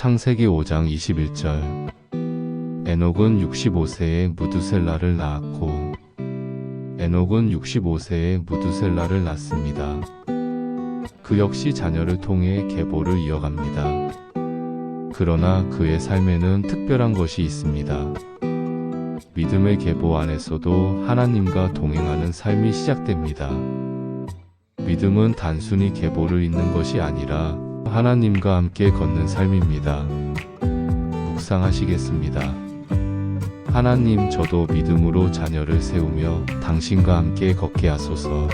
창세기 5장 21절. 에녹은 65세에 무두셀라를 낳았고 에녹은 65세에 무두셀라를 낳습니다. 그 역시 자녀를 통해 계보를 이어갑니다. 그러나 그의 삶에는 특별한 것이 있습니다. 믿음의 계보 안에서도 하나님과 동행하는 삶이 시작됩니다. 믿음은 단순히 계보를 잇는 것이 아니라 하나님과 함께 걷는 삶입니다. 묵상하시겠습니다. 하나님, 저도 믿음으로 자녀를 세우며 당신과 함께 걷게 하소서.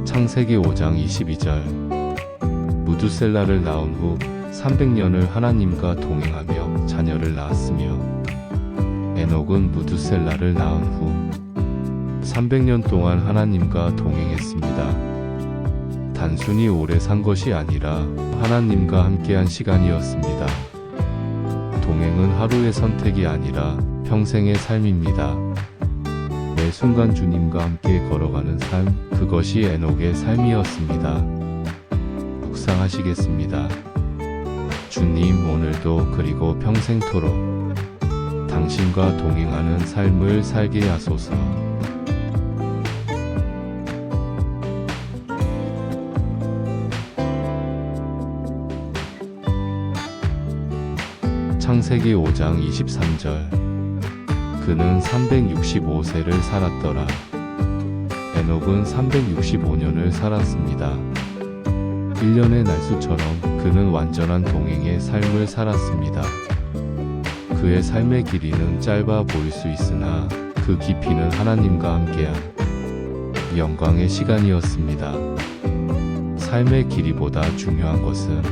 창세기 5장 22절. 무두셀라를 낳은 후 300년을 하나님과 동행하며 자녀를 낳았으며 에녹은 무두셀라를 낳은 후 300년 동안 하나님과 동행했습니다. 단순히 오래 산 것이 아니라 하나님과 함께한 시간이었습니다. 동행은 하루의 선택이 아니라 평생의 삶입니다. 매 순간 주님과 함께 걸어가는 삶, 그것이 에녹의 삶이었습니다. 묵상하시겠습니다. 주님, 오늘도 그리고 평생토록 당신과 동행하는 삶을 살게 하소서. 창세기 5장 23절. 그는 365세를 살았더라. 에녹은 365년을 살았습니다. 1년의 날수처럼 그는 완전한 동행의 삶을 살았습니다. 그의 삶의 길이는 짧아 보일 수 있으나 그 깊이는 하나님과 함께한 영광의 시간이었습니다. 삶의 길이보다 중요한 것은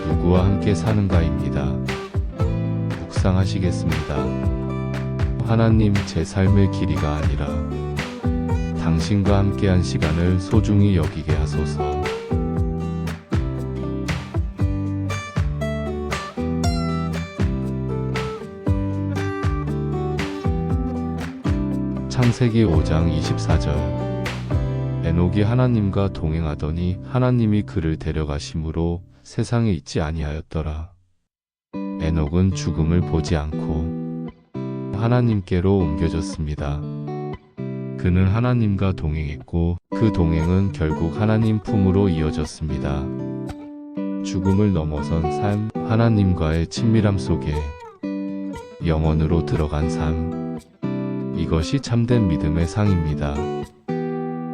누구와 함께 사는가입니다. 묵상하시겠습니다. 하나님, 제 삶의 길이가 아니라 당신과 함께한 시간을 소중히 여기게 하소서. 창세기 5장 24절. 에녹이 하나님과 동행하더니 하나님이 그를 데려가심으로 세상에 있지 아니하였더라. 에녹은 죽음을 보지 않고 하나님께로 옮겨졌습니다. 그는 하나님과 동행했고 그 동행은 결국 하나님 품으로 이어졌습니다. 죽음을 넘어선 삶, 하나님과의 친밀함 속에 영원으로 들어간 삶, 이것이 참된 믿음의 상입니다.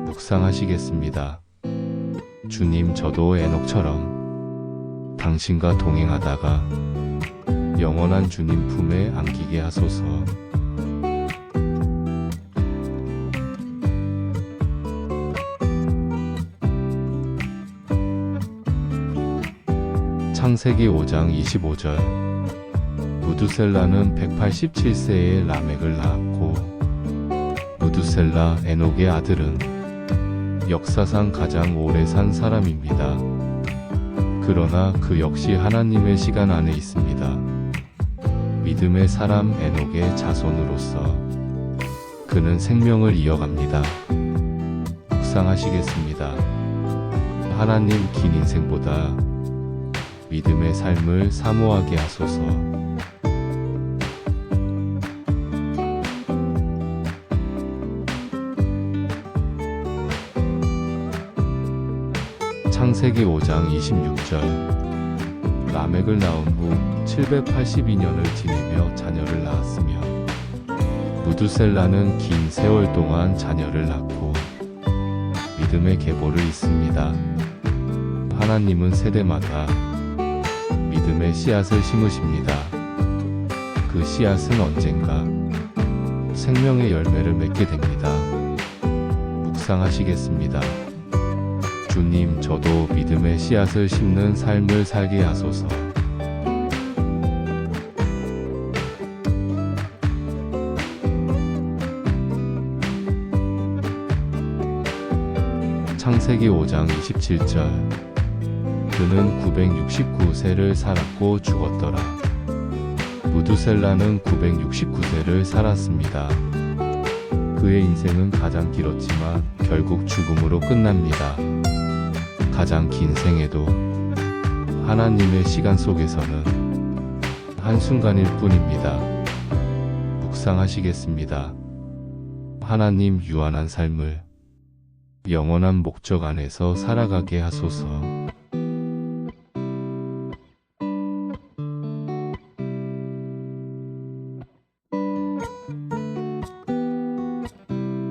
묵상하시겠습니다. 주님, 저도 에녹처럼 당신과 동행하다가 영원한 주님 품에 안기게 하소서. 창세기 5장 25절. 무두셀라는 187세에 라멕을 낳았고 무두셀라, 에녹의 아들은 역사상 가장 오래 산 사람입니다. 그러나 그 역시 하나님의 시간 안에 있습니다. 믿음의 사람 에녹의 자손으로서 그는 생명을 이어갑니다. 묵상하시겠습니다. 하나님, 긴 인생보다 믿음의 삶을 사모하게 하소서. 창세기 5장 26절. 라멕을 낳은 후 782년을 지내며 자녀를 낳았으며 무두셀라는 긴 세월 동안 자녀를 낳고 믿음의 계보를 잇습니다. 하나님은 세대마다 믿음의 씨앗을 심으십니다. 그 씨앗은 언젠가 생명의 열매를 맺게 됩니다. 묵상하시겠습니다. 주님, 저도 믿음의 씨앗을 심는 삶을 살게 하소서. 창세기 5장 27절. 그는 969세를 살았고 죽었더라. 무두셀라는 969세를 살았습니다. 그의 인생은 가장 길었지만 결국 죽음으로 끝납니다. 가장 긴 생애도 하나님의 시간 속에서는 한순간일 뿐입니다. 묵상하시겠습니다. 하나님, 유한한 삶을 영원한 목적 안에서 살아가게 하소서.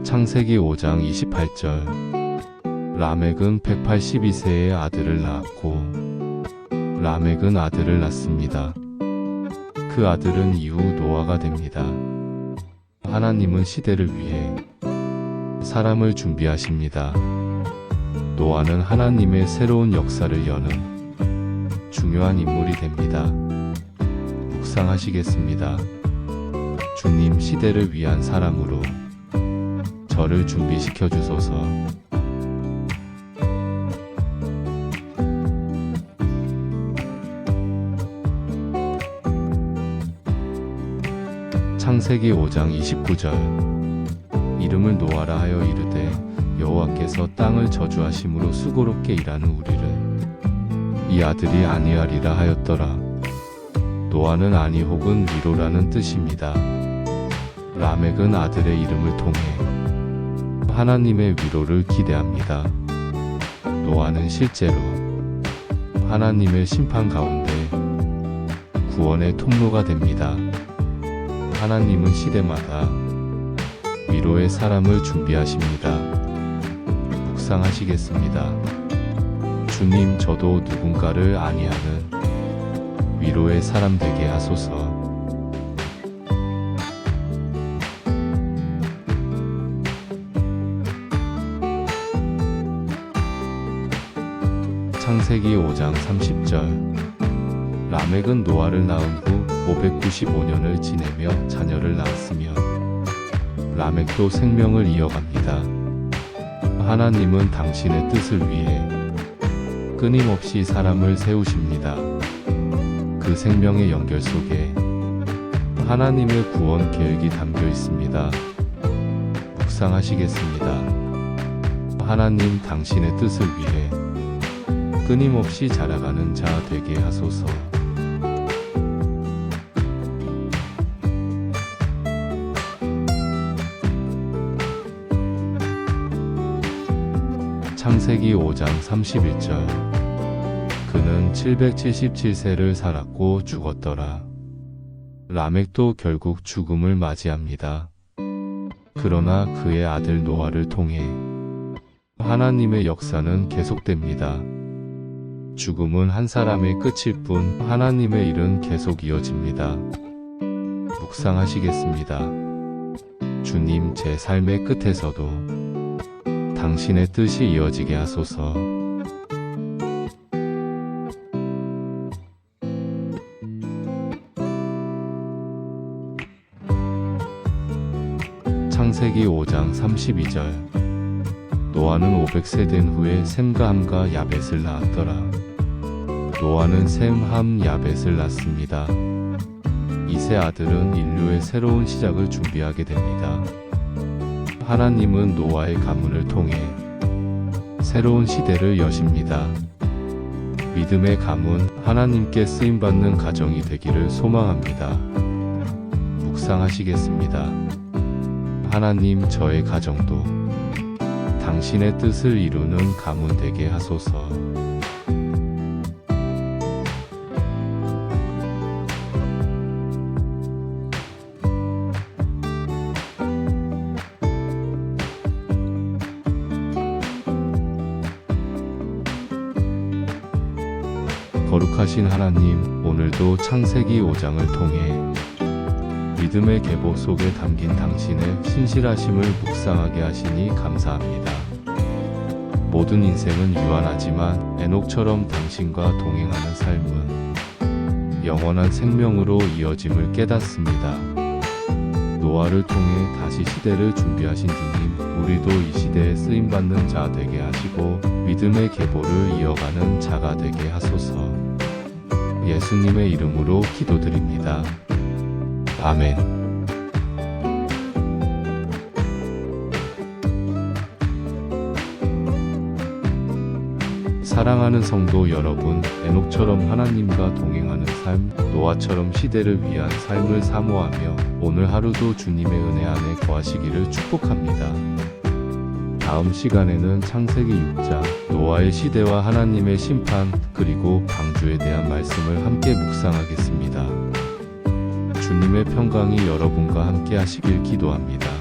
창세기 5장 28절. 라멕은 182세의 아들을 낳았고 라멕은 아들을 낳습니다. 그 아들은 이후 노아가 됩니다. 하나님은 시대를 위해 사람을 준비하십니다. 노아는 하나님의 새로운 역사를 여는 중요한 인물이 됩니다. 묵상하시겠습니다. 주님, 시대를 위한 사람으로 저를 준비시켜 주소서. 창세기 5장 29절. 이름을 노아라 하여 이르되 여호와께서 땅을 저주하심으로 수고롭게 일하는 우리를 이 아들이 아니하리라 하였더라. 노아는 아니 혹은 위로라는 뜻입니다. 라멕은 아들의 이름을 통해 하나님의 위로를 기대합니다. 노아는 실제로 하나님의 심판 가운데 구원의 통로가 됩니다. 하나님은 시대마다 위로의 사람을 준비하십니다. 묵상하시겠습니다. 주님, 저도 누군가를 안위하는 위로의 사람 되게 하소서. 창세기 5장 30절. 라멕은 노아를 낳은 후 595년을 지내며 자녀를 낳았으며 라멕도 생명을 이어갑니다. 하나님은 당신의 뜻을 위해 끊임없이 사람을 세우십니다. 그 생명의 연결 속에 하나님의 구원 계획이 담겨 있습니다. 묵상하시겠습니다. 하나님, 당신의 뜻을 위해 끊임없이 자라가는 자 되게 하소서. 창세기 5장 31절. 그는 777세를 살았고 죽었더라. 라멕도 결국 죽음을 맞이합니다. 그러나 그의 아들 노아를 통해 하나님의 역사는 계속됩니다. 죽음은 한 사람의 끝일 뿐 하나님의 일은 계속 이어집니다. 묵상하시겠습니다. 주님, 제 삶의 끝에서도 당신의 뜻이 이어지게 하소서. 창세기 5장 32절. 노아는 500세 된 후에 셈과 함과 야벳을 낳았더라. 노아는 셈, 함, 야벳을 낳습니다. 이 세 아들은 인류의 새로운 시작을 준비하게 됩니다. 하나님은 노아의 가문을 통해 새로운 시대를 여십니다. 믿음의 가문, 하나님께 쓰임받는 가정이 되기를 소망합니다. 묵상하시겠습니다. 하나님, 저의 가정도 당신의 뜻을 이루는 가문 되게 하소서. 거룩하신 하나님, 오늘도 창세기 5장을 통해 믿음의 계보 속에 담긴 당신의 신실하심을 묵상하게 하시니 감사합니다. 모든 인생은 유한하지만 에녹처럼 당신과 동행하는 삶은 영원한 생명으로 이어짐을 깨닫습니다. 노아를 통해 다시 시대를 준비하신 주님, 우리도 이 시대에 쓰임받는 자 되게 하시고 믿음의 계보를 이어가는 자가 되게 하소서. 예수님의 이름으로 기도드립니다. 아멘. 사랑하는 성도 여러분, 에녹처럼 하나님과 동행하는 삶, 노아처럼 시대를 위한 삶을 사모하며 오늘 하루도 주님의 은혜 안에 거하시기를 축복합니다. 다음 시간에는 창세기 6장, 노아의 시대와 하나님의 심판, 그리고 방주에 대한 말씀을 함께 묵상하겠습니다. 주님의 평강이 여러분과 함께 하시길 기도합니다.